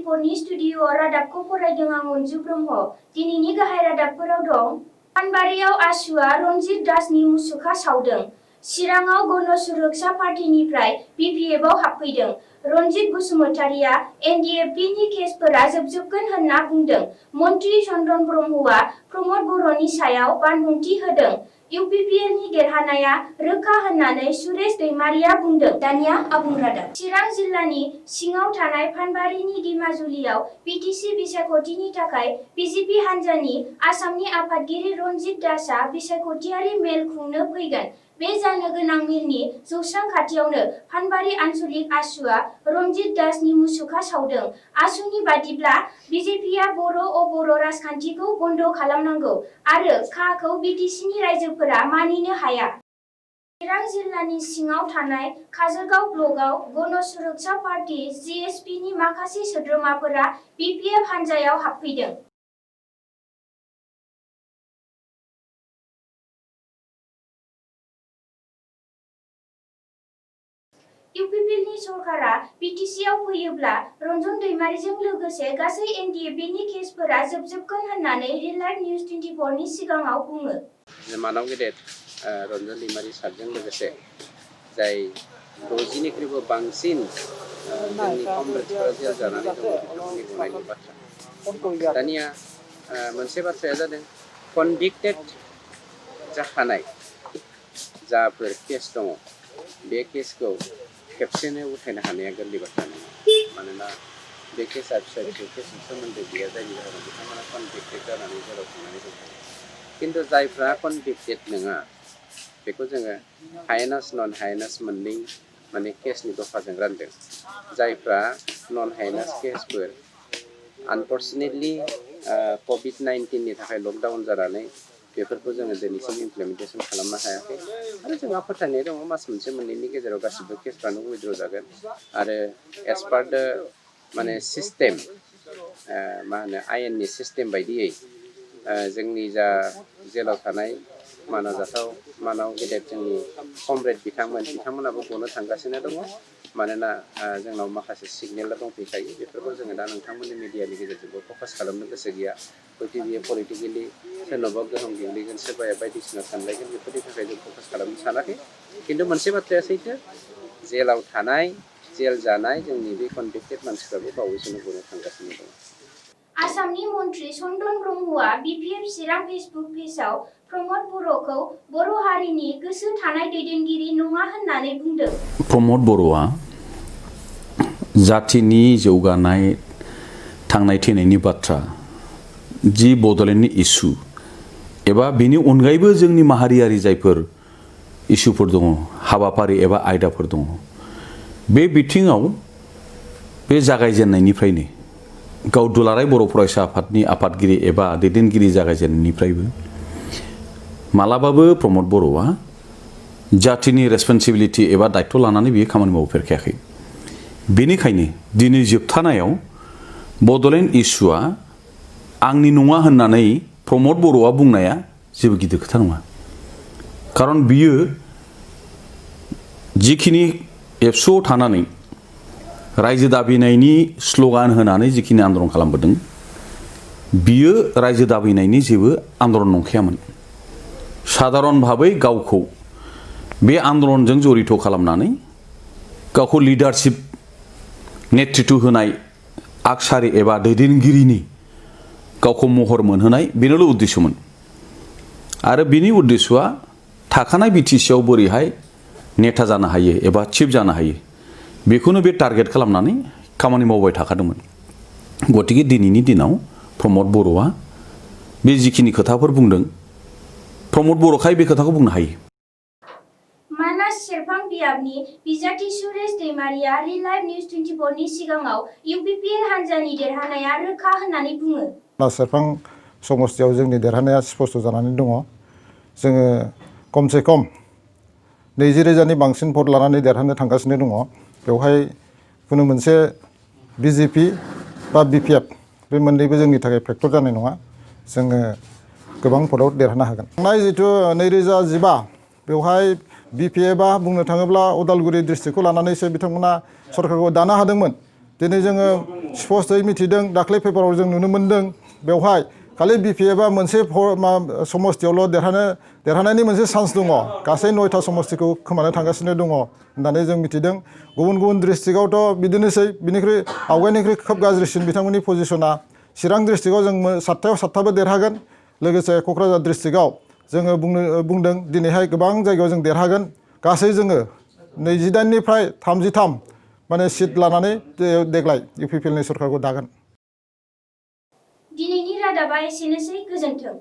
24 studio रादाबखौ फरायदों आं अनजु ब्रह्म। दिनैनि गाहाय रादाबफोराव दं। फानबारियाव आसुआ रनजित दासनि मुसुखा सावदों। चिराङाव गण सुरक्षा पार्टीनिफ्राय बिपिएफआव हाबफैदों। रनजित बसुमतारिया एनडिएफबिनि केसफोरा जोबजोबगोन होनना बुंदों। मन्त्रि चन्दन ब्रह्मआ प्रमद बर'नि सायाव बानबुंथि होदों। इउपिपिएलनि देरहानाया रोखा होननानै सुरेश दैमारिया बुंदों। दानिया आबुं रादाब। चिरां जिल्लानि सिङाव थानाय फानबारिनि दिमाजुलियाव बिटिसि बिसायख'थिनि थाखाय बिजेपि हान्जानि आसामनि आफादगिरि रनजित दासआ बिसायख'थियारि मेल खुंनो फैगोन। बे जानो गोनां मेलनि जौस्रां खाथियावनो फानबारि आन्चलिक आसुआ रनजित दासनि मुसुखा सावदों। आसुनि बादिब्ला बिजेपिआ बर' राजखान्थिखौ बन्द खालामनांगौ आरो खाखौ बिटिसिनि रायजोफोरा मानिनो हाया। चिरां जिल्लानि सिङाव थानाय काजलगाव ब्लकआव गण सुरक्षा पार्टी जिएसपिनि माखासे सोद्रोमाफोरा बिपिएफ हान्जायाव हाबफैदों। इउपिपिएलनि सरकारा बिटिसिआव फैयोब्ला रन्जन दैमारिजों लोगोसे गासै एनडिएफबिनि केसफोरा जोबजोबगोन होननानै रिलाइट निउज 24 नि सिगाङाव बुङो। मानाव गेदेर रन्जन दैमारि सारजों लोगोसे जाय 60निख्रुइबो बांसिन जोंनि कमरेडसफोरा जेल जानानै दङ बिथांमोननि गनायनि बाथ्रा। दानिया मोनसे बाथ्राया जादों कनभिक्टेड जाखानाय जाफोर केस दङ बे केसखौ खेबसेनो उथायनो हानाया गोरलै बाथ्रा नङा। मानोना बे केसआ फिसा फिसौ केसजों सोमोन्दो गैया जायनि जाहोनाव बिथांमोना कनभिक्टेड जानानै जेराव थांनानै दङ। खिन्थु जायफ्रा कनभिक्टेड नङा बेखौ जोङो हायेनास नन हायेनास मोननै माने केसनि दफाजों रानदों। जायफ्रा नन हायेनास केसफोर आनफर्चुनेटलि कभिड-19नि थाखाय लकडाउन जानानै बेफोरखौ जोङो दिनैसिम इमप्लिमेन्टेसन खालामनो हायाखै आरो जोंहा फोथायनाय दङ मास मोनसे मोननैनि गेजेराव गासिबो केसफ्रानो उइथड्र जागोन आरो एज पार द माने सिस्टेम मा होनो आयेननि सिस्टेम बायदियै जोंनि जा जेलाव थानाय मानाव गेदेर जोंनि कमरेड बिथांमोनाबो गनो थांगासिनो दङ। मानोना जोंनाव माखासे सिगनेल दंफैखायो बेफोरखौ जोङो दा नोंथांमोननि मिडियानि गेजेरजोंबो फकास खालामनो गोसो गैया। हयथ' बियो पलिटिकेलि सोरनावबा गोहोम गोग्लैगोन सोरबाया बायदिसिना सानलायगोन बेफोरनि थाखाय जों फकास खालामनो सानाखै। खिन्थु मोनसे बाथ्राया सैथो जेलाव थानाय जेल जानाय जोंनि बे कनभिक्टेड मानसिफ्राबो बावैसोनो गनो थांगासिनो दङ। आसामनि मन्त्रि चन्दन ब्रह्मआ बिपिएफ चिरां फेसबुक पेजआव प्रमद बर'खौ बर' हारिनि गोसो थानाय दैदेनगिरि नङा होननानै बुंदों। प्रमद बर'आ जातिनि जौगानाय थांनाय थैनायनि बाथ्रा जि बड'लेण्डनि इसु एबा बेनि अनगायैबो जोंनि माहारियारि जायफोर इसुफोर दङ हाबाफारि एबा आयदाफोर दङ बे बिथिङाव बे जागायजेननायनिफ्रायनो गाव दुलाराय बर' फरायसा आफादनि आफादगिरि एबा दैदेनगिरि जागायजेननायनिफ्रायबो मालाबाबो प्रमद बर'आ जातिनि रेसपन्सिबिलिटि एबा दायथ' लानानै बियो खामानि मावफेरखायाखै। बेनिखायनो दिनै जोबथानायाव बड'लेण्ड इस्युआ आंनि नङा होननानै प्रमद बर'आ बुंनाया जेबो गिदिर खोथा नङा। खारन बियो जिखिनि एबसुआव थानानै रायजो दाबिनायनि स्ल'गान होनानै जिखिनि आन्दलन खालामबोदों बियो रायजो दाबिनायनि जेबो आन्दलन नंखायामोन। साधारन भाबै गावखौ बे आन्दलनजों जड़ित खालामनानै गावखौ लिडारशिप नेतृत्व होनाय आगसारि एबा दैदेनगिरिनि गावखौ महर मोनहोनाय बेनोल' उद्देश्यमोन आरो बिनि उद्देश्यआ थाखानाय बिटिसिआव बोरैहाय नेता जानो हायो एबा चिफ जानो हायो बेखौनो बे टारगेट खालामनानै खामानि मावबाय थाखादोंमोन। गतिके दिनैनि दिनाव प्रमद बर'आ बे जिखिनि खोथाफोर बुंदों प्रमद बर'खाय बे खोथाखौ बुंनो हायो। मानास सेरफां बियाबनि बिजाथि सुरेश दैमारिया रिलाइट निउज 24 नि सिगाङाव इउपिपिएल हान्जानि देरहानाया रोखा होननानै बुङो। मानास सेरफां समस्तियाव जोंनि देरहानाया स्पष्ट जानानै दङ। जोङो खमसे खम 20,000नि बांसिन भट लानानै देरहानो थांगासिनो दङ। बेवहाय खुनु मोनसे बिजेपि बा बिपिएफ बे मोननैबो जोंनि थाखाय फेक्टर जानाय नङा। जोङो गोबां भटआव देरहानो हागोन। थांनाय जिथु 2015 बेवहाय बिपिएफआ बुंनो थाङोब्ला उदालगुरि डिस्ट्रिक्टखौ लानानैसो बिथांमोना सरकारखौ दानो हादोंमोन। दिनै जोङो स्पष्टयै मिथिदों दाख्लै पेपाराव जों नुनो मोन्दों बेवहाय खालि BPFआ मोनसे समस्तियावल' देरहानायनि मोनसे चान्स दङ गासै 9टा समस्तिखौ खोमानो थांगासिनो दङ होननानै जों मिथिदों गुबुन गुबुन डिस्ट्रिक्टआवथ' बिदिनोसै बिनिख्रुइ आवगायनिख्रुइ खोब गाज्रिसिन बिथांमोननि पजिशना चिरां डिस्ट्रिक्टआव जों 7टायाव 7टाबो देरहागोन लोगोसे क'क्राझार डिस्ट्रिक्टआव जोङो बुंदों दिनैहाय गोबां जायगायाव जों देरहागोन गासै जोङो 28निफ्राय 33 माने सिट लानानै देग्लाय UPPLनि सरकारखौ दागोन। दिनैनि रादाबा एसेनोसै गोजोन्थों।